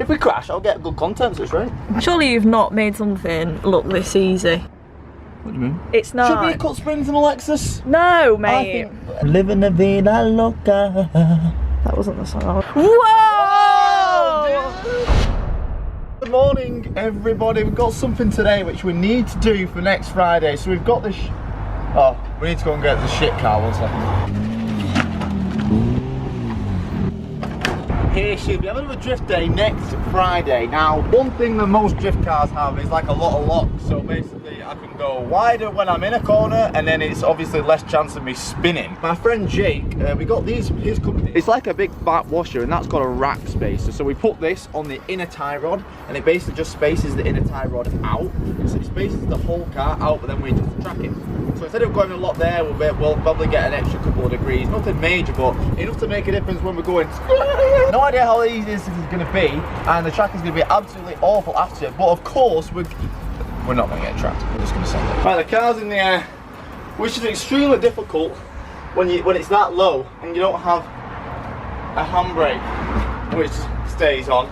If we crash, I'll get good content, so it's right. Surely you've not made something look this easy. What do you mean? It's not. Should we cut springs in a Lexus? No, mate. I think living a vida loca. That wasn't the song. Whoa! Good morning, everybody. We've got something today which we need to do for next Friday. So we've got this. Oh, we need to go and get the shit car. 1 second. Here should be having a drift day next Friday. Now, one thing that most drift cars have is like a lot of locks. So basically, I can go wider when I'm in a corner, and then it's obviously less chance of me spinning. My friend Jake, we got these, his company. It's like a big back washer, and that's got a rack spacer. So we put this on the inner tie rod, and it basically just spaces the inner tie rod out. So it spaces the whole car out, but then we just track it. So instead of going a lot there, we'll probably get an extra couple of degrees. Nothing major, but enough to make a difference when we're going. No idea how easy this is going to be, and the track is going to be absolutely awful after it. But of course, we're not going to get tracked. We're just going to send it. Right, the car's in the air, which is extremely difficult when it's that low and you don't have a handbrake which stays on.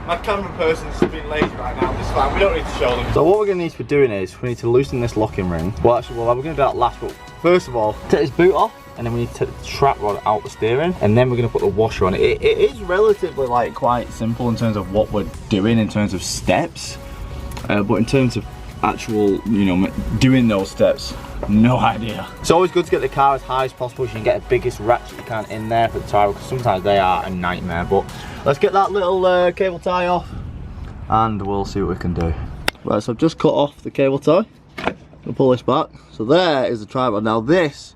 My camera person's being lazy right now. This is fine. We don't need to show them. So what we're going to need to be doing is we need to loosen this locking ring. Well, actually, we're going to do that last. But first of all, take this boot off. And then we need to take the trap rod out the steering, and then we're going to put the washer on it. It is relatively like quite simple in terms of what we're doing in terms of steps, but in terms of actual, you know, doing those steps, no idea. It's always good to get the car as high as possible so you can get the biggest ratchet you can in there for the tyre, because sometimes they are a nightmare. But let's get that little cable tie off, and we'll see what we can do. Right, so I've just cut off the cable tie. I'll pull this back. So there is the tripod. Now this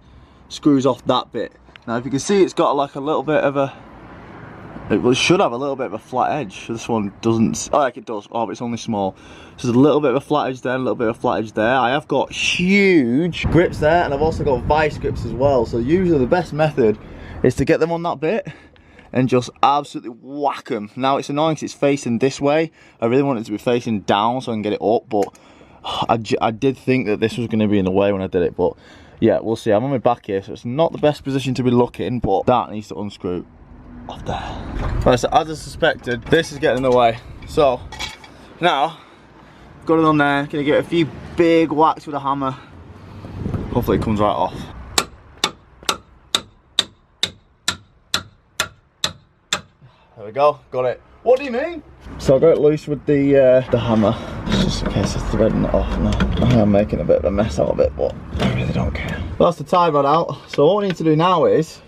screws off that bit. Now if you can see, it's got like a little bit of a, it should have a little bit of a flat edge. This one doesn't. Oh, like it does. Oh, but it's only small. So there's a little bit of a flat edge there, a little bit of a flat edge there. I have got huge grips there, and I've also got vice grips as well. So usually the best method is to get them on that bit and just absolutely whack them. Now it's annoying because it's facing this way. I really want it to be facing down so I can get it up, but I did think that this was going to be in the way when I did it, but yeah, we'll see. I'm on my back here, so it's not the best position to be looking, but that needs to unscrew off there. Right, so as I suspected, this is getting in the way. So now, got it on there, gonna get a few big whacks with a hammer. Hopefully it comes right off. There we go, got it. What do you mean? So I got it loose with the hammer, just in case it's threading it off. No, I'm making a bit of a mess out of it, but I really don't care. Well, that's the tie rod out. So what we need to do now is,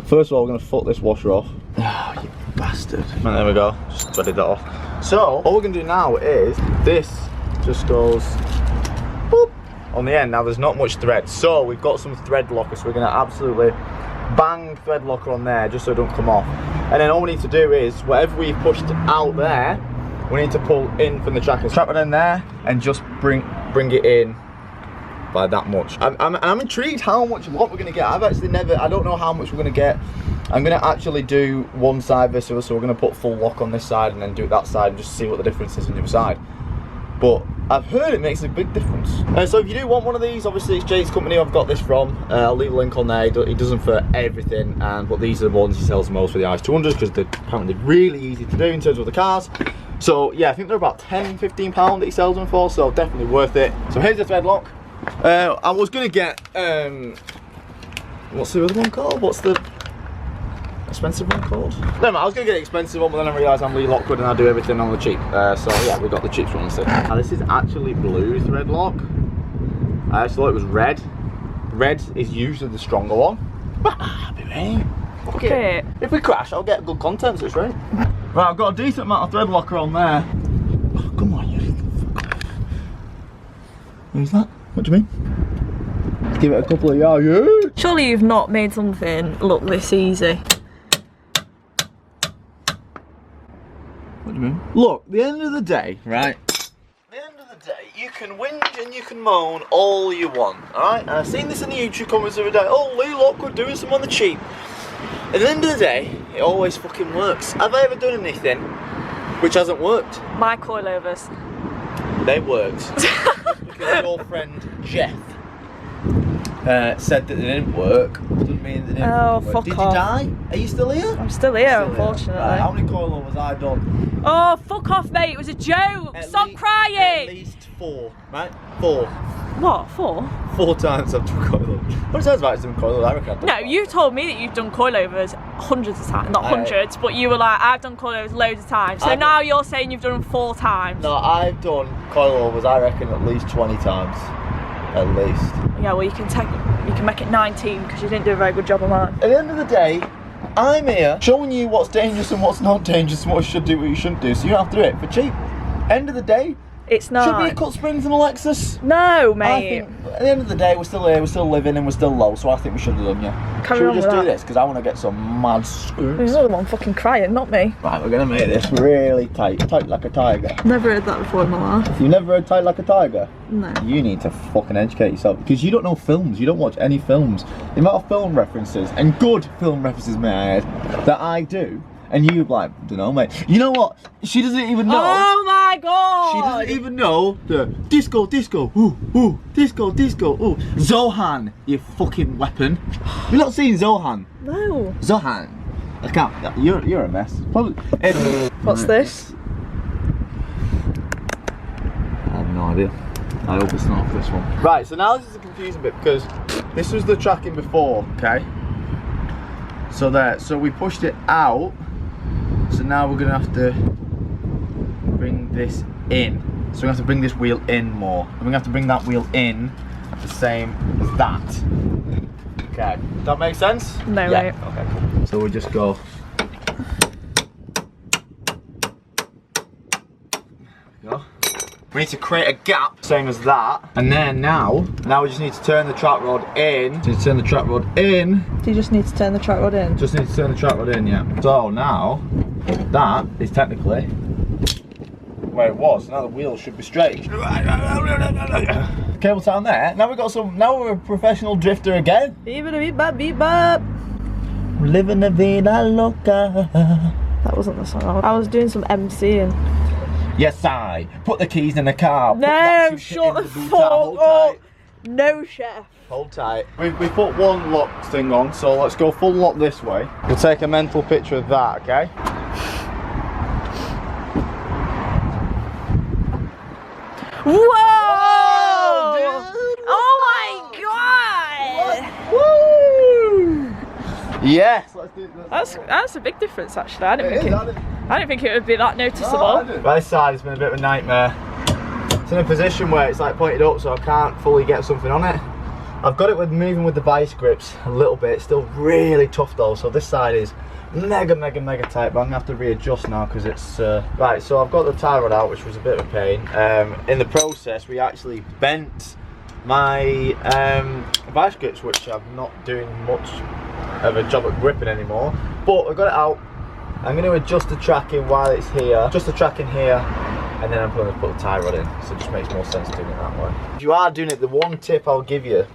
first of all, we're going to foot this washer off. Oh, you bastard. And there we go, just threaded that off. So all we're going to do now is, this just goes boop on the end. Now there's not much thread, so we've got some thread locker, so we're going to absolutely bang thread locker on there just so it don't come off. And then all we need to do is, whatever we've pushed out there, we need to pull in from the tracker. Trap it in there and just bring it in by that much. I'm intrigued how much what we're going to get. I don't know how much we're going to get. I'm going to actually do one side this way, so we're going to put full lock on this side and then do that side and just see what the difference is on the other side. But I've heard it makes a big difference. So if you do want one of these, obviously it's Jake's company I've got this from. I'll leave a link on there. He does them for everything, but these are the ones he sells the most for the IS200s because they're apparently really easy to do in terms of the cars. So yeah, I think they're about £10–15 that he sells them for, so definitely worth it. So here's the thread lock. I was gonna get what's the other one called? What's the expensive one called? No, I was gonna get an expensive one, but then I realised I'm Lee Lockwood and I do everything on the cheap. So yeah, we got the cheap one instead. Now this is actually blue thread lock. I actually thought it was red. Red is usually the stronger one. But happy me. Okay. If we crash, I'll get good content, so it's right. Right, I've got a decent amount of thread locker on there. Oh, come on, you fuck off. Who's that? What do you mean? Let's give it a couple of yards. Yeah. Surely you've not made something look this easy. What do you mean? Look, at the end of the day, right? At the end of the day, you can whinge and you can moan all you want, alright? And I've seen this in the YouTube comments every day. Oh, Lee Lockwood doing some on the cheap. At the end of the day, it always fucking works. Have I ever done anything which hasn't worked? My coilovers. They worked. Because your friend Jeff said that they didn't work, doesn't mean they didn't Oh, work. fuck Did off. you die? Are you still here? I'm still here, unfortunately. Right, how many coilovers I done? Oh, fuck off, mate. It was a joke. Stop crying. At least 4, right? 4. What, 4? 4 times I've done coilovers. How many times have I done coilovers? I reckon I've done No, five. you told me that you've done coilovers hundreds of times. Not hundreds, but you were like, I've done coilovers loads of times. So now you're saying you've done them 4 times. No, I've done coilovers, I reckon, at least 20 times. At least. Yeah, well, you can make it 19 because you didn't do a very good job on mine. At the end of the day, I'm here showing you what's dangerous and what's not dangerous and what you should do, what you shouldn't do, so you don't have to do it for cheap. End of the day, It's not. should be a cut springs and a Lexus. No, I mate. think at the end of the day, we're still here, we're still living, and we're still low, so I think we should have done, yeah. Carry Should we on just with do that. this? Because I want to get some mad scoops. There's another one fucking crying, not me. Right, we're going to make this really tight. Tight like a tiger. Never heard that before in my life. You never heard tight like a tiger? No. You need to fucking educate yourself because you don't know films, you don't watch any films. The amount of film references, and good film references may I add, that I do, and you're like, don't know mate. You know what? She doesn't even know. Oh my god! She doesn't even know the disco, disco, ooh, disco, disco, ooh. Zohan, you fucking weapon. You've not seen Zohan? No. Zohan. I can't, you're a mess. Probably. What's this? I have no idea. I hope it's not this one. Right, so now this is a confusing bit because this was the tracking before, okay? So we pushed it out. So now we're gonna have to bring this in. So we have to bring this wheel in more. And we're gonna have to bring that wheel in the same as that. Okay, does that make sense? No, yeah. mate. Okay, cool. So we just go. Go. We need to create a gap, same as that. And then now we just need to turn the track rod in. Just need to turn the track rod in. Do you just need to turn the track rod in? Just need to turn the track rod in, yeah. So now, that is technically where it was. Now the wheel should be straight. Cable down there. Now we've got some, now we're a professional drifter again. Beep beep bop beep bop. Living a vida loca. That wasn't the song. I was doing some MCing. Yes, I put the keys in the car. Put No, that shit shut in the boot, fuck hold up. tight. No, chef. Hold tight. We put one lock thing on, so let's go full lock this way. We'll take a mental picture of that, okay? Whoa! Dude, Oh my god! Woo! Yes, let's do this. That's a big difference actually. I didn't think I I didn't think it would be that noticeable. Right side has been a bit of a nightmare. It's in a position where it's like pointed up, so I can't fully get something on it. I've got it with moving with the vice grips a little bit. It's still really tough though, so this side is mega tight, but I'm gonna have to readjust now because it's right. So I've got the tie rod out, which was a bit of a pain. In the process, we actually bent my vice grips, which I'm not doing much of a job at gripping anymore, but I got it out. I'm going to adjust the tracking while it's here, adjust the tracking here, and then I'm going to put the tie rod in, so it just makes more sense doing it that way. If you are doing it, the one tip I'll give you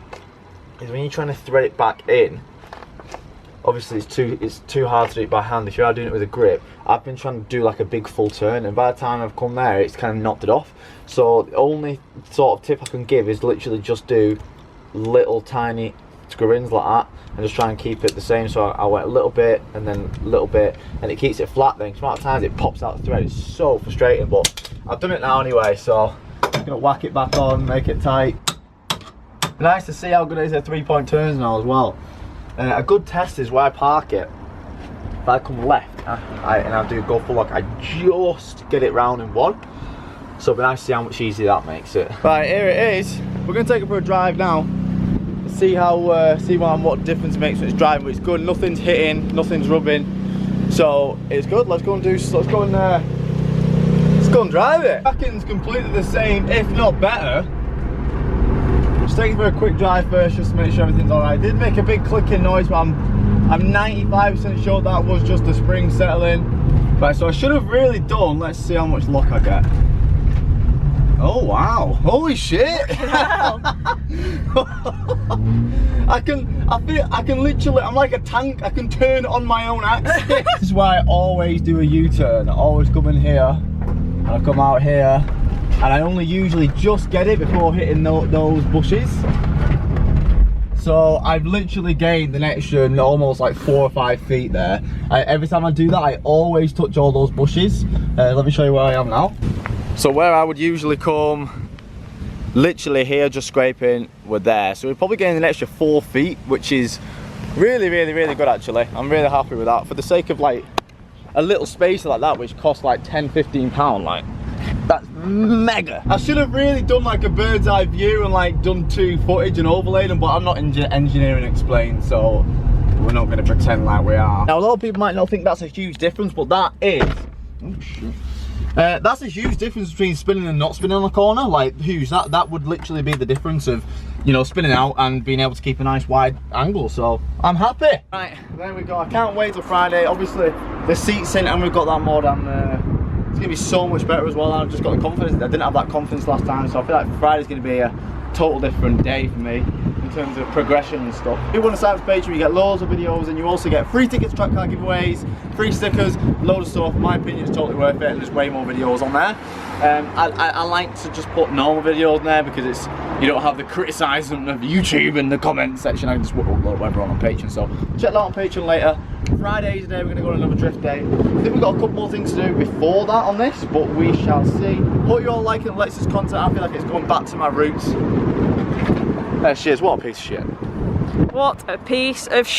is when you're trying to thread it back in, obviously it's too hard to do it by hand. If you are doing it with a grip, I've been trying to do like a big full turn, and by the time I've come there, it's kind of knocked it off. So the only sort of tip I can give is literally just do little tiny screw-ins like that, and just try and keep it the same. So I went a little bit and then a little bit, and it keeps it flat. Then some of times it pops out the thread. It's so frustrating, but I've done it now anyway, so I'm gonna whack it back on, make it tight. Nice to see how good it is at 3-point turns now as well. A good test is where I park it. If I come left and I do go full lock, I just get it round in one. So it'll be nice to see how much easier that makes it. Right, here it is. We're gonna take it for a drive now. See how what difference it makes when it's driving. But it's good. Nothing's hitting, nothing's rubbing, so it's good. Let's go and drive it. Tracking's completely the same, if not better. Just take it for a quick drive first, just to make sure everything's all right. It did make a big clicking noise, but I'm 95% sure that was just the spring settling. Right, so I should have really done. Let's see how much lock I get. Oh wow! Holy shit! I can literally, I'm like a tank. I can turn on my own axis. This is why I always do a U-turn. I always come in here, and I come out here, and I only usually just get it before hitting those bushes. So I've literally gained an extra almost like 4 or 5 feet there. Every time I do that, I always touch all those bushes. Let me show you where I am now. So where I would usually come, literally here, just scraping, we're there. So we're probably getting an extra 4 feet, which is really good actually. I'm really happy with that. For the sake of like a little spacer like that, which costs like £10–15, like that's mega. I should have really done like a bird's eye view and like done 2 footage and overlaid them, but I'm not engineering explained, so we're not going to pretend like we are. Now a lot of people might not think that's a huge difference, but that is, oh shit. That's a huge difference between spinning and not spinning on a corner. Like huge, that would literally be the difference of, you know, spinning out and being able to keep a nice wide angle. So I'm happy. Right, there we go. I can't wait till Friday. Obviously the seat's in and we've got that mod, and it's gonna be so much better as well. I've just got the confidence. I didn't have that confidence last time, so I feel like Friday's gonna be a total different day for me in terms of progression and stuff. If you want to sign up to Patreon, you get loads of videos, and you also get free tickets to track car giveaways, free stickers, load of stuff. In my opinion, it's totally worth it, and there's way more videos on there. I like to just put normal videos on there because it's, you don't have the criticism of YouTube in the comment section. I can just upload whatever on Patreon. So check that out on Patreon later. Friday's the day we're going to go on another drift day. I think we've got a couple more things to do before that on this, but we shall see. Hope you all liking Alexis' content. I feel like it's going back to my roots. There she is. What a piece of shit. What a piece of shit.